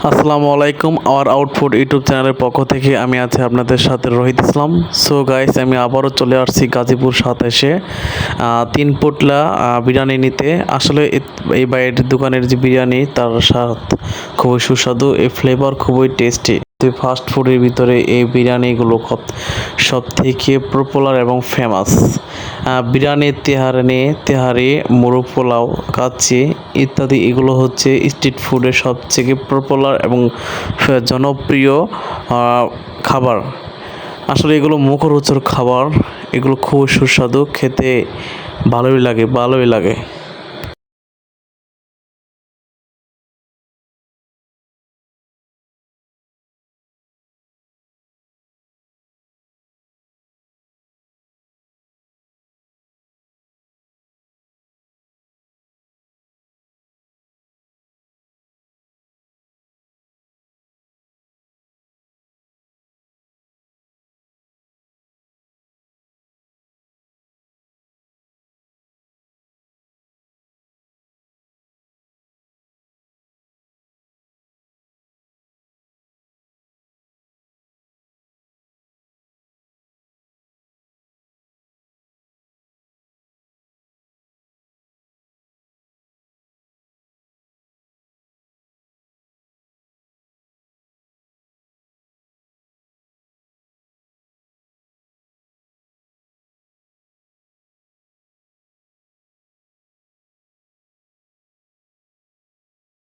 আসসালামু আলাইকুম। Hour output YouTube চ্যানেলের পক্ষ থেকে আমি আছি আপনাদের সাথে রহিত ইসলাম। সো গাইস, আমি আবারও চলে আসছি গাজীপুর 27-এ 3 পোটলা বিরিয়ানি নিতে। আসলে এই বাইরের দোকানের যে বিরিয়ানি, তার স্বাদ খুবই সুস্বাদু, এই ফ্লেভার খুবই টেস্টি। ফাস্ট ফুডের ভিতরে এই বিরিয়ানিগুলো সব থেকে পপুলার এবং ফেমাস। বিরিয়ানি, তেহারি, মোরগ পোলাও, কাচ্চি ইত্যাদি এগুলো হচ্ছে স্ট্রিট ফুডের সবথেকে পপুলার এবং জনপ্রিয় খাবার। আসলে এগুলো মুখরোচক খাবার, এগুলো খুব সুস্বাদু, খেতে ভালোই লাগে।